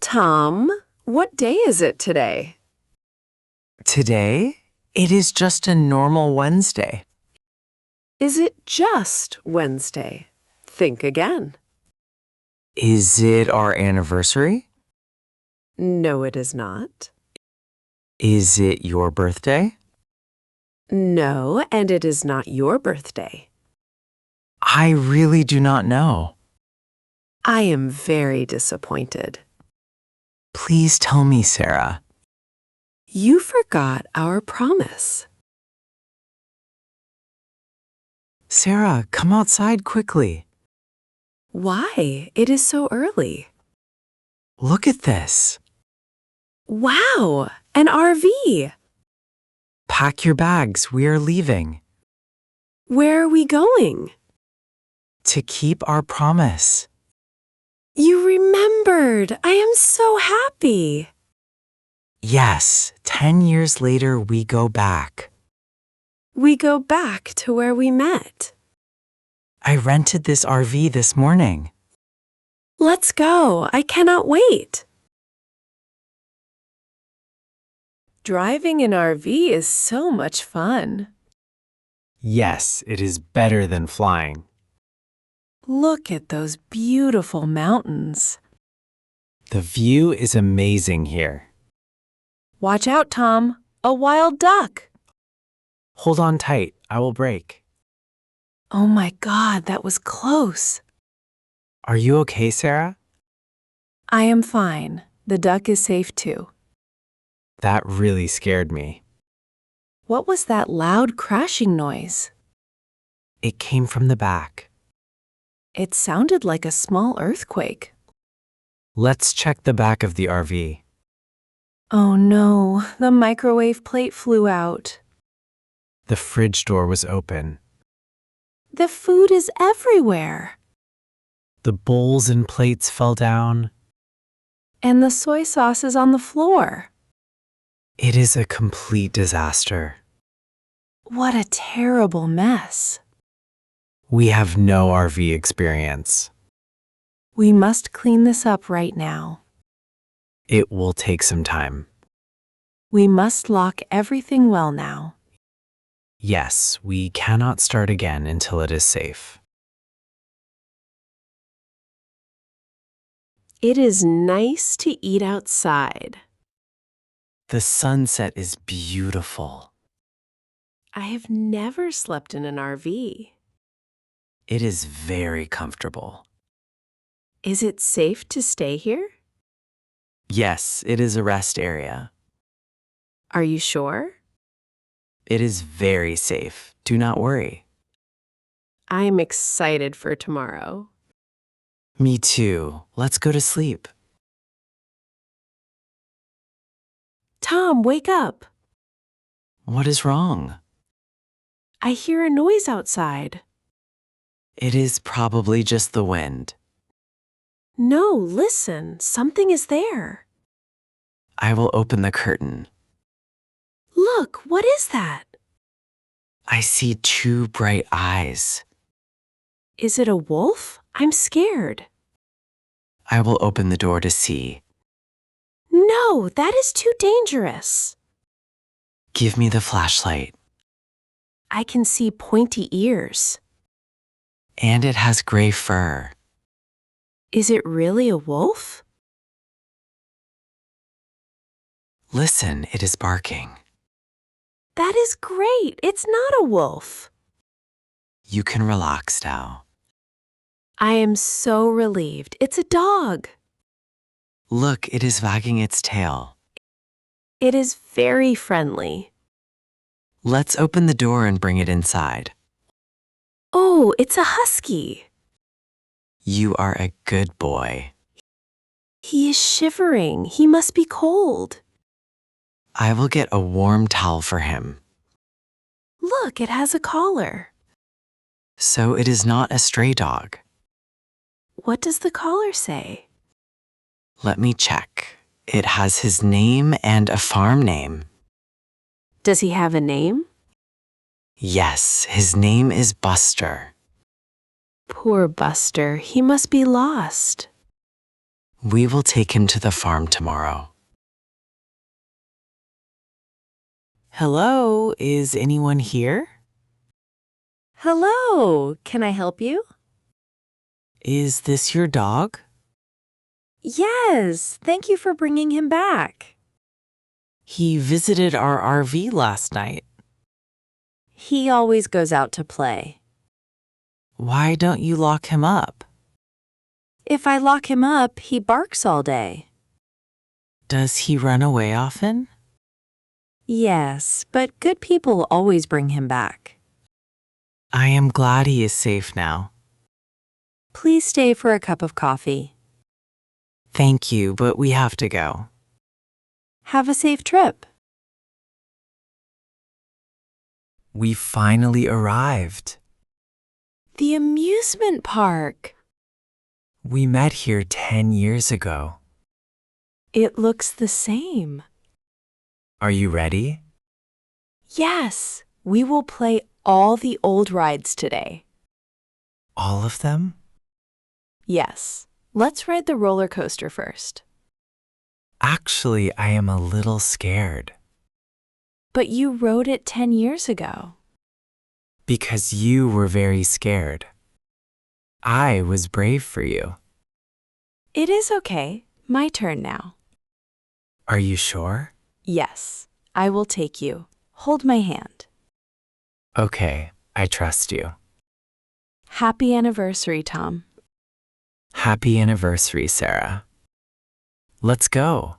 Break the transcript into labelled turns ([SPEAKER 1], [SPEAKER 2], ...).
[SPEAKER 1] Tom, what day is it today?
[SPEAKER 2] Today, it is just a normal Wednesday.
[SPEAKER 1] Is it just Wednesday? Think again.
[SPEAKER 2] Is it our anniversary?
[SPEAKER 1] No, it is not.
[SPEAKER 2] Is it your birthday?
[SPEAKER 1] No, and it is not your birthday.
[SPEAKER 2] I really do not know.
[SPEAKER 1] I am very disappointed.
[SPEAKER 2] Please tell me, Sarah.
[SPEAKER 1] You forgot our promise.
[SPEAKER 2] Sarah, come outside quickly.
[SPEAKER 1] Why? It is so early.
[SPEAKER 2] Look at this.
[SPEAKER 1] Wow, an RV.
[SPEAKER 2] Pack your bags. We are leaving.
[SPEAKER 1] Where are we going?
[SPEAKER 2] To keep our promise.
[SPEAKER 1] You remembered. I am so happy.
[SPEAKER 2] Yes, 10 years later, we go back.
[SPEAKER 1] We go back to where we met.
[SPEAKER 2] I rented this RV this morning.
[SPEAKER 1] Let's go. I cannot wait. Driving an RV is so much fun.
[SPEAKER 2] Yes, it is better than flying.
[SPEAKER 1] Look at those beautiful mountains.
[SPEAKER 2] The view is amazing here.
[SPEAKER 1] Watch out, Tom. A wild duck.
[SPEAKER 2] Hold on tight. I will brake.
[SPEAKER 1] Oh my God, that was close.
[SPEAKER 2] Are you okay, Sarah?
[SPEAKER 1] I am fine. The duck is safe too.
[SPEAKER 2] That really scared me.
[SPEAKER 1] What was that loud crashing noise?
[SPEAKER 2] It came from the back.
[SPEAKER 1] It sounded like a small earthquake.
[SPEAKER 2] Let's check the back of the RV.
[SPEAKER 1] Oh no, the microwave plate flew out.
[SPEAKER 2] The fridge door was open.
[SPEAKER 1] The food is everywhere.
[SPEAKER 2] The bowls and plates fell down.
[SPEAKER 1] And the soy sauce is on the floor.
[SPEAKER 2] It is a complete disaster.
[SPEAKER 1] What a terrible mess.
[SPEAKER 2] We have no RV experience.
[SPEAKER 1] We must clean this up right now.
[SPEAKER 2] It will take some time.
[SPEAKER 1] We must lock everything well now.
[SPEAKER 2] Yes, we cannot start again until it is safe.
[SPEAKER 1] It is nice to eat outside.
[SPEAKER 2] The sunset is beautiful.
[SPEAKER 1] I have never slept in an RV.
[SPEAKER 2] It is very comfortable.
[SPEAKER 1] Is it safe to stay here?
[SPEAKER 2] Yes, it is a rest area.
[SPEAKER 1] Are you sure?
[SPEAKER 2] It is very safe. Do not worry.
[SPEAKER 1] I am excited for tomorrow.
[SPEAKER 2] Me too. Let's go to sleep.
[SPEAKER 1] Tom, wake up.
[SPEAKER 2] What is wrong?
[SPEAKER 1] I hear a noise outside.
[SPEAKER 2] It is probably just the wind.
[SPEAKER 1] No, listen. Something is there.
[SPEAKER 2] I will open the curtain.
[SPEAKER 1] Look, what is that?
[SPEAKER 2] I see two bright eyes.
[SPEAKER 1] Is it a wolf? I'm scared.
[SPEAKER 2] I will open the door to see.
[SPEAKER 1] No, that is too dangerous.
[SPEAKER 2] Give me the flashlight.
[SPEAKER 1] I can see pointy ears.
[SPEAKER 2] And it has gray fur.
[SPEAKER 1] Is it really a wolf?
[SPEAKER 2] Listen, it is barking.
[SPEAKER 1] That is great. It's not a wolf.
[SPEAKER 2] You can relax now.
[SPEAKER 1] I am so relieved. It's a dog.
[SPEAKER 2] Look, it is wagging its tail.
[SPEAKER 1] It is very friendly.
[SPEAKER 2] Let's open the door and bring it inside.
[SPEAKER 1] Oh, it's a husky.
[SPEAKER 2] You are a good boy.
[SPEAKER 1] He is shivering. He must be cold.
[SPEAKER 2] I will get a warm towel for him.
[SPEAKER 1] Look, it has a collar.
[SPEAKER 2] So it is not a stray dog.
[SPEAKER 1] What does the collar say?
[SPEAKER 2] Let me check. It has his name and a farm name.
[SPEAKER 1] Does he have a name?
[SPEAKER 2] Yes, his name is Buster.
[SPEAKER 1] Poor Buster. He must be lost.
[SPEAKER 2] We will take him to the farm tomorrow. Hello, is anyone here?
[SPEAKER 1] Hello, can I help you?
[SPEAKER 2] Is this your dog?
[SPEAKER 1] Yes, thank you for bringing him back.
[SPEAKER 2] He visited our RV last night.
[SPEAKER 1] He always goes out to play.
[SPEAKER 2] Why don't you lock him up?
[SPEAKER 1] If I lock him up, he barks all day.
[SPEAKER 2] Does he run away often?
[SPEAKER 1] Yes, but good people always bring him back.
[SPEAKER 2] I am glad he is safe now.
[SPEAKER 1] Please stay for a cup of coffee.
[SPEAKER 2] Thank you, but we have to go.
[SPEAKER 1] Have a safe trip.
[SPEAKER 3] We finally arrived.
[SPEAKER 1] The amusement park.
[SPEAKER 3] We met here 10 years ago.
[SPEAKER 1] It looks the same.
[SPEAKER 3] Are you ready?
[SPEAKER 1] Yes, we will play all the old rides today.
[SPEAKER 3] All of them?
[SPEAKER 1] Yes, let's ride the roller coaster first.
[SPEAKER 3] Actually, I am a little scared.
[SPEAKER 1] But you rode it 10 years ago.
[SPEAKER 3] Because you were very scared. I was brave for you.
[SPEAKER 1] It is okay. My turn now.
[SPEAKER 3] Are you sure?
[SPEAKER 1] Yes, I will take you. Hold my hand.
[SPEAKER 3] Okay, I trust you.
[SPEAKER 1] Happy anniversary, Tom.
[SPEAKER 3] Happy anniversary, Sarah. Let's go.